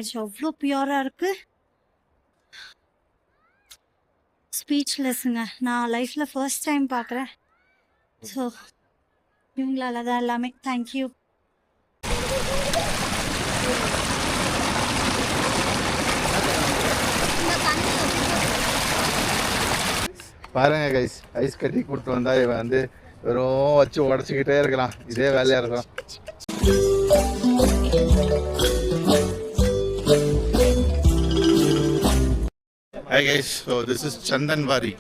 அவ்வளோ பியூரா இருக்கு. ஸ்பீச்லெஸ்ஸுங்க. நான் லைஃப்ல ஃபர்ஸ்ட் டைம் பார்க்குறேன். ஸோ இவங்களால தான் எல்லாமே. தேங்க்யூ. பாருங்க கைஸ், ஐஸ் கட்டி கூப்பிட்டு வந்தா இவன் வந்து வெறும் வச்சு உடச்சிக்கிட்டே இருக்கலாம். இதே வேலையா இருக்கும். Hi guys, so this is Chandanwari.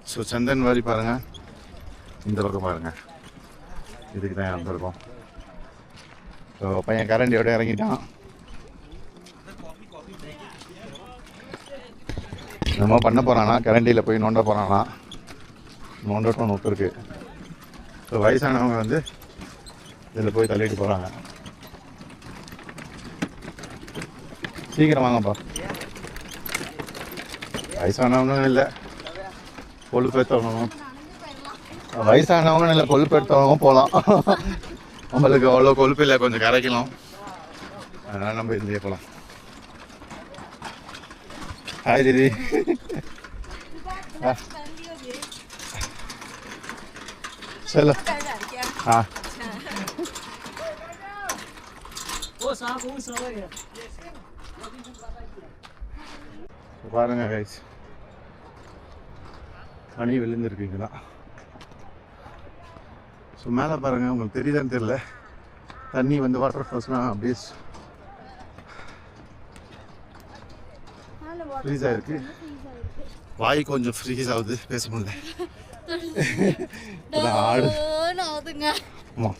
So Chandanwari பாருங்க, இந்த பக்கம் பாருங்க, இதுக்கு தான் வந்திருக்கோம். ஸோ பையன் கரண்டியோட இறங்கிட்டான். என்னமோ பண்ண போகிறானா, கரண்டியில் போய் நோண்ட போகிறானா, நோண்டட்டும் நோக்கு. ஸோ வயசானவங்க வந்து இதில் போய் தள்ளிட்டு போகிறாங்க. சீக்கிரம் வாங்கப்பா. வயசானவங்களும் இல்லை, கொழுப்பேற்றவங்களும். வயசானவங்களும் இல்லை, கொழுப்பேற்றவங்களும் போகலாம். நம்மளுக்கு அவ்வளோ கொழுப்பு இல்லை, கொஞ்சம் கரைக்கலாம். அதனால் நம்ம இதுலேயே போகலாம். हाय दीदी. चलो हाँ பாருங்க கைஸ், பனி விழுந்துருக்கீங்களா? ஸோ மேலே பாருங்க, உங்களுக்கு தெரியுதான்னு தெரியல, தண்ணி வந்து வாட்டர் ஃபால்ஸ்லாம் அப்படியே ஃப்ரீஸ் ஆகிருக்கு. வாய் கொஞ்சம் ஃப்ரீஸ் ஆகுது, பேச முடியல. ஆடு ஆமாம்.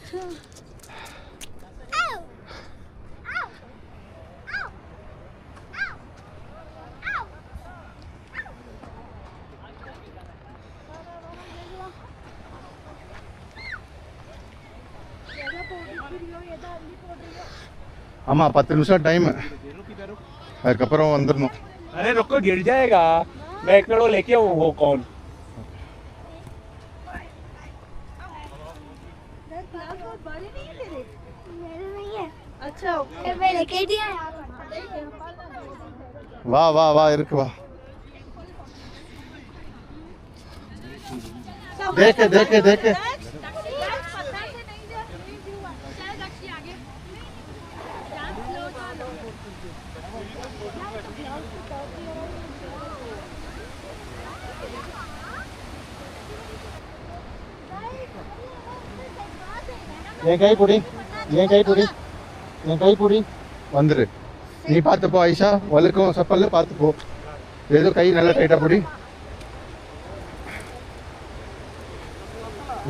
ஆமாம், 10 நிமிஷம் டைம், அதுக்கப்புறம் வந்துடணும். अरे रुको, गिर जाएगा, मैं एक कड़ो लेके आऊँ। वो कौन? வா வா வா, இருக்கு வா. देखे देखे देखे என் கை பிடி, என் கை பிடி, என் கை பிடி, வந்துரு. நீ பார்த்துப்போ ஐஷா, வலுக்கும் சப்பல்ல பார்த்துப்போ. ஏதோ கை நல்லா டைட்டா பிடி.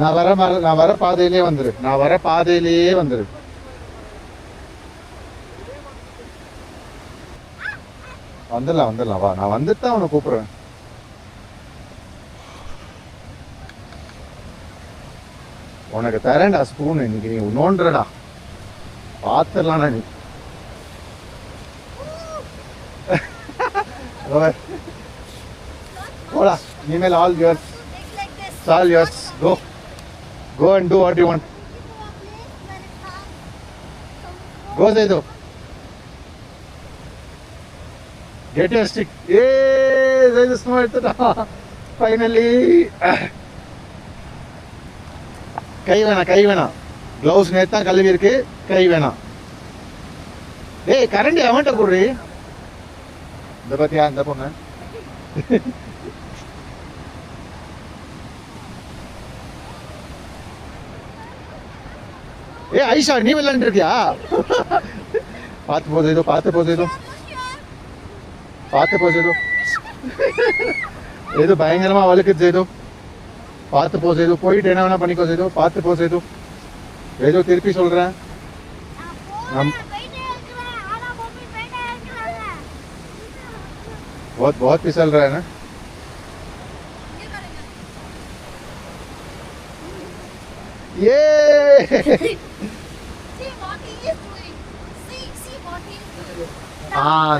நான் வர பாதையிலே வந்துரு, நான் வர பாதையிலேயே வந்துரு. வந்துடலாம் வா, நான் வந்துட்டு தான் அவனை கூப்பிடுறேன். உனக்கு தரேன்டா ஸ்பூன், இன்னைக்கு நீ நோண்டுறடா, பார்த்துடலாம்டா நீ. போடா, இனிமேல் all yours, all yours. Go and do what you want. Go Sethu, get your stick. Sethu snow எடுத்துட்டா ஃபைனலி. கை வேணாம், க்ளவுஸ் நேற்று தான் கழுவி இருக்கு, கை வேணாம். டேய் கரண்டி அவன்கிட்ட கொடுறி. இந்த பத்தியா இந்த பொண்ணு. ஐஷா, நீ விளையாண்டு இருக்கியா? பார்த்து போகுது ஏதோ பயங்கரமா வழுக்குது. பார்த்து போ சேது, போயிட்டு என்ன வேணா பண்ணிக்கோ சேது, பார்த்து போ சேது. ஏதோ திருப்பி சொல்றேன், बहुत फिसल रहा है ना. ये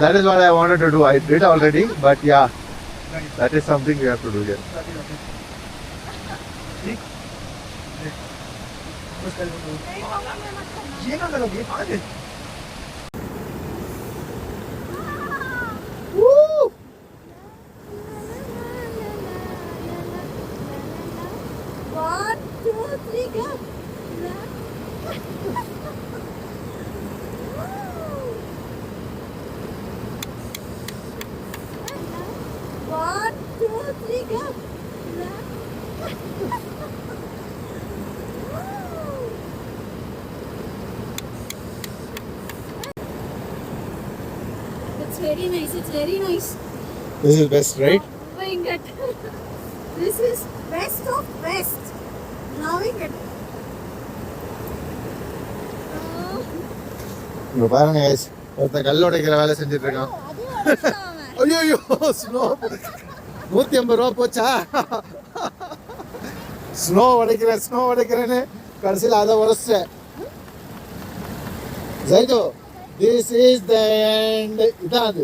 that is what I wanted to do. I did already, but yeah, that is something we have to do here. ये ना करोगे आगे. It's very nice. It's very nice. This is best, right? Loving it. This is best of best. Loving it. இங்க பாருங்க guys, ஒருத்தன் கல் உடைக்கிற வேலை செஞ்சுட்டு இருக்கான். ஐயோ ஸ்னோ 150 ரூபா போச்சா? ஸ்னோ உடைக்கிறேன்னு கடைசியில் அதை உடச்சிட்டேன். ஜெய்தோ, this is the end. இதான் அது.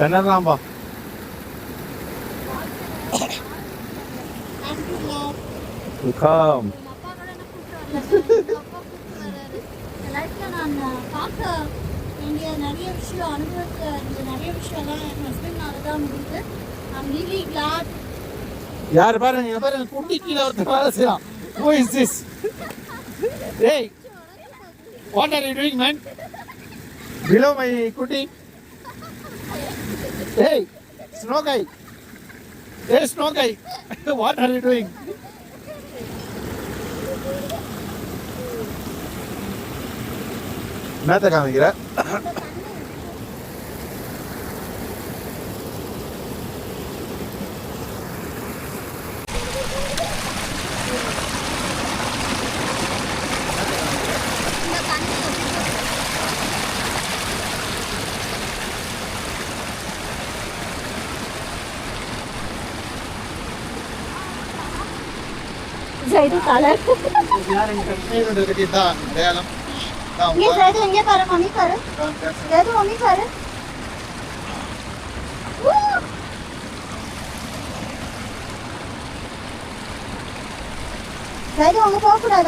என்னதான்பா come நிறைய விஷயம் அனுபவத்தை நிறைய விஷயம்லாம் என் ஹஸ்பண்ட்னால தான் முடியுது. I'm really glad. யார் பாருங்க குட்டி கீழே ஒருத்தர் வேலை செய்யலாம். Who is this? Hey, what are you doing, man? Below my kutti. Hey, snow guy. Hey, snow guy. What are you doing? என்னத்த காமிக்கிற? ஜெய்து தலை அடையாளம் ये जैदू ये कर मम्मी कर जैदू मम्मी कर जैदू அங்க போக கூடாது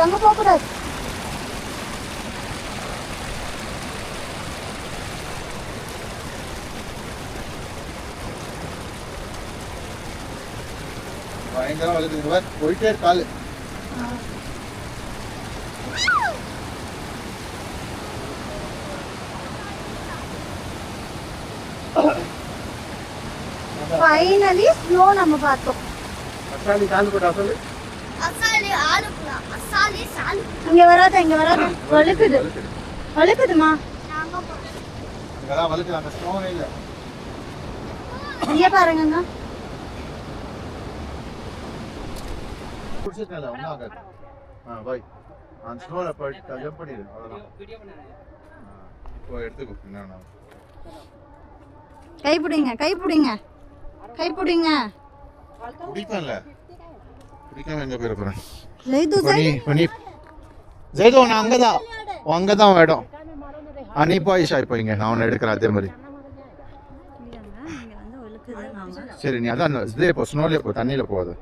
பயங்கரம் வலிக்குது. போயிட்டே காலு. ஃபைனலி ஸ்னோ நம்ம பார்த்தோம். அசாலி கால் போட்டு அசாலி. இங்க வராத வழுக்குதுமா. இங்கதான் வலிக்குது, அந்த ஸ்னோவே இல்லை. இங்க பாருங்க குடிச்சிருக்கல ஒன்றும் ஆகாது. பாய் அந்த ஸ்னோவில் போயிட்டு ஜம்ப் பண்ணிடு, அவ்வளோதான். இப்போ எடுத்துக்கோ. என்ன கை பிடிங்க பிடிக்கல, பிடிக்காம எங்க போயிட போறேன்? ஜெய்தோ நான் அங்கதான் இடம். நீ போய் ஷாய் போய்ங்க, நான் உன்னை எடுக்கிறேன் அதே மாதிரி. சரி நீ அதான் இதுலேயே போ, ஸ்னோலேயே போ, தண்ணியில் போகாது.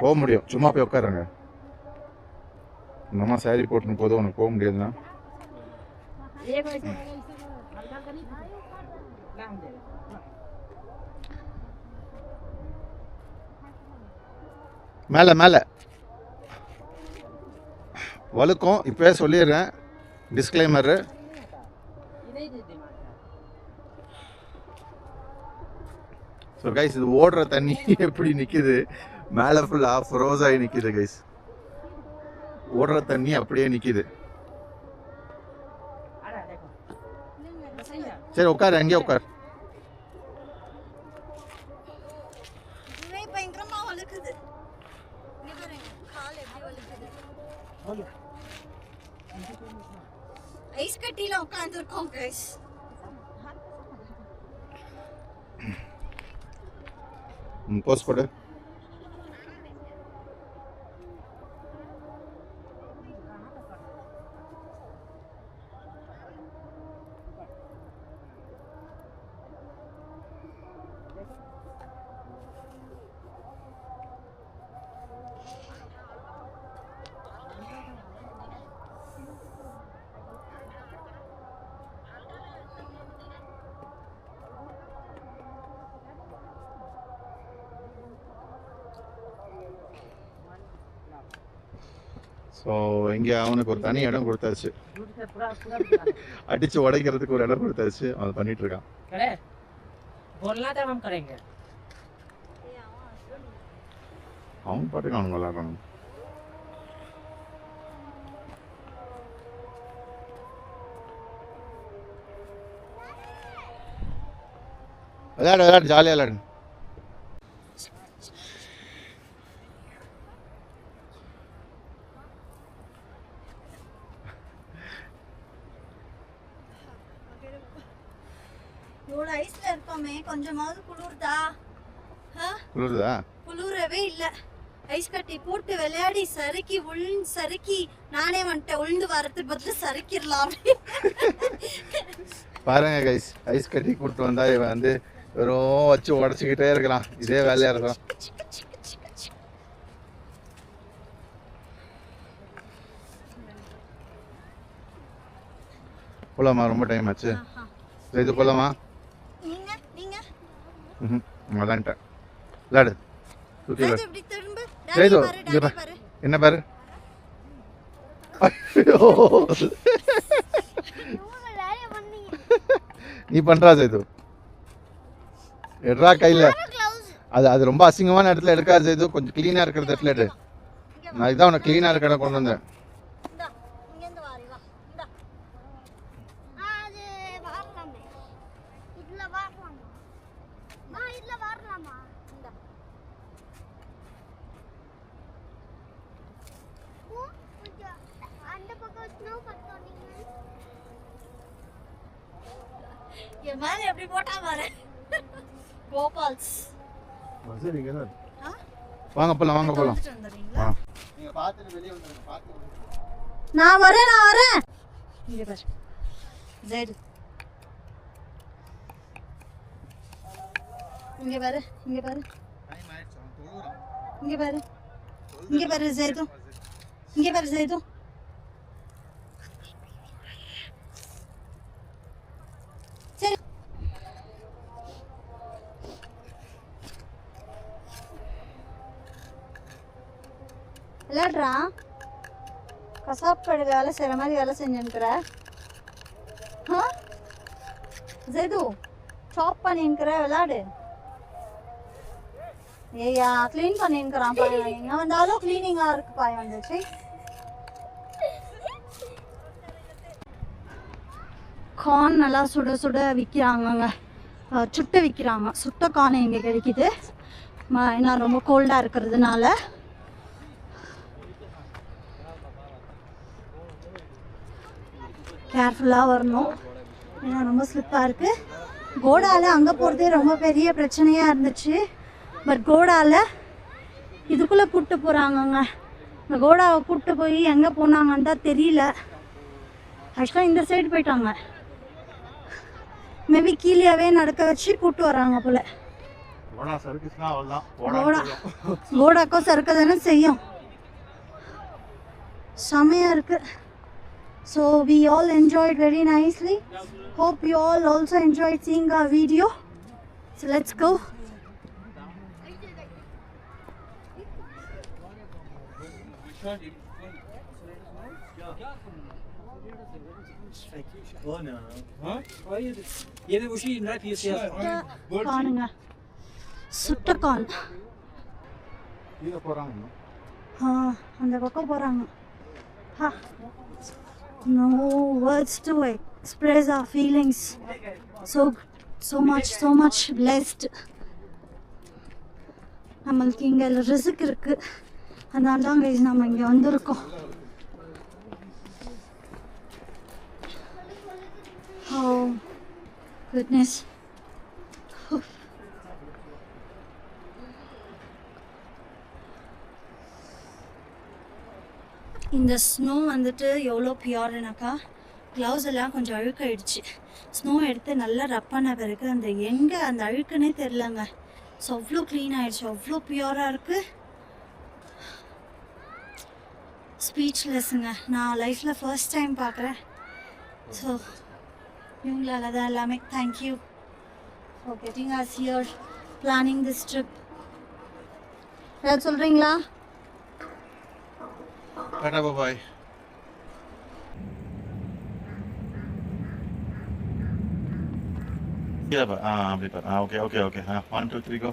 போக முடியும், சும்மா போய் உட்காருங்க. இந்த அம்மா சாரி போட்டுன்னு போதும், உனக்கு போக முடியாதுன்னா. மேலே வழுக்கும். இப்போயே சொல்லிடுறேன், டிஸ்க்ளைமரு. ஸோ கைஸ், இது ஓடுற தண்ணி எப்படி நிற்கிது, மேலே ஃபுல்லாக ஃப்ரோஸ் ஆகி நிற்கிது கைஸ். ஓடுற தண்ணி அப்படியே நிற்கிது. சரி உட்காரு, அங்கேயே உட்காரு. ஐஸ் கட்டில உட்கார்ந்து இருக்கோம் கைஸ். போஸ்ட் போடு. ஸோ இங்கே அவனுக்கு ஒரு தனி இடம் கொடுத்தாச்சு, அடிச்சு உடைக்கிறதுக்கு ஒரு இடம் கொடுத்தாச்சு, அவன் பண்ணிட்டு இருக்கான். அவன் பாட்டுக்கு அவனுக்கு விளாடணும். விளையாடு ஜாலியாக விளையாடு. இவ்வளோ ஐஸ்ல இருக்கோமே, கொஞ்சமாவது குளிர்தா? குளிருதா? குளிரவே இல்லை. ஐஸ் கட்டி போட்டு விளையாடி சறுக்கி உளுந்து சறுக்கி நானே வந்துட்டேன். உளுந்து வரதுக்கு பதில் சறுக்கிடலாம். பாருங்க கைஸ், ஐஸ் கட்டி கூப்பிட்டு வந்தா இவன் வந்து வெறும் வச்சு உடச்சிக்கிட்டே இருக்கலாம், இதே வேலையா இருக்கும். போலாமா? ரொம்ப டைம் ஆச்சு. இது போலாமா? விளாண்டேன், விளாடு. என்ன பாரு? நீ பண்றா சேது, எடுறா கையில. அது ரொம்ப அசிங்கமான இடத்துல எடுக்காது சேது, கொஞ்சம் கிளீனா இருக்கிற இடத்துல எடு. நான் இதான் உனக்கு கிளீனா இருக்கிற இடம் கொண்டு வந்தேன். என் மேல எப்படி போட்டா பாரு. கோபால்ஸ் வாங்க போலாம், வாங்க போலாம். நான் வரேன். இங்க பாரு ஜெடு, இங்க பாரு ஜெடு, இங்க பாரு ஜெடு. சரி விளையாடுறா. கசாப் கடை வேலை செய்கிற மாதிரி வேலை செஞ்சுன்னுக்குற. ஜெது சாப் பண்ணின்னுக்குற, விளையாடு. ஏய்யா க்ளீன் பண்ணின்னுக்குறான் பாய். எங்கே வந்தாலும் க்ளீனிங்காக இருக்கு பாய் வந்துச்சு. கார்ன் நல்லா சுட சுட விற்கிறாங்கங்க, சுட்ட விற்கிறாங்க. சுட்ட கார்ன் இங்கே கிடைக்குது, ஏன்னா ரொம்ப கோல்டாக இருக்கிறதுனால. கேர்ஃபுல்லாக வரணும், ஏன்னா ரொம்ப ஸ்லிப்பாக இருக்குது. கோடாவில் அங்கே போகிறதே ரொம்ப பெரிய பிரச்சனையாக இருந்துச்சு. பட் கோடாவில் இதுக்குள்ளே கூப்பிட்டு போகிறாங்கங்க. இந்த கோடாவை கூப்பிட்டு போய் எங்கே போனாங்கன்னு தான் தெரியல. ஆக்சுவலாக இந்த சைடு போயிட்டாங்க, மேபி கீழேவே நடக்க வச்சு கூப்பிட்டு வராங்க போல. கோடாக்கும் சறுக்க தானே செய்யும். செமையாக இருக்குது. So we all enjoyed very nicely. Hope you all also enjoyed seeing our video. So let's go. காணுங்க சுட்ட கான். அந்த பக்கம் போறாங்க. No words to express our feelings. So much blessed. நம்மளுக்கு இங்கே ரிஸ்க் இருக்கு, அதனால தான் கைஸ் நம்ம இங்கே வந்திருக்கோம். Oh goodness. இந்த ஸ்னோ வந்துட்டு எவ்வளோ பியூர்னாக்கா, க்ளவுஸ் எல்லாம் கொஞ்சம் அழுக்காயிடுச்சு. ஸ்னோ எடுத்து நல்லா ரப் பண்ண பிறகு அந்த எங்கே அந்த அழுக்குன்னே தெரிலங்க. ஸோ அவ்வளோ க்ளீன் ஆகிடுச்சு, அவ்வளோ பியூராக இருக்குது. ஸ்பீச்லெஸ்ஸுங்க. நான் லைஃப்பில் ஃபர்ஸ்ட் டைம் பார்க்குறேன். ஸோ இவங்களால தான் எல்லாமே. Thank you for getting us here, planning this trip. ஏதாவது சொல்கிறீங்களா? टाटा बाय அப்படி பாரு ஓகே ஓகே ஓகே 1 2 3 கோ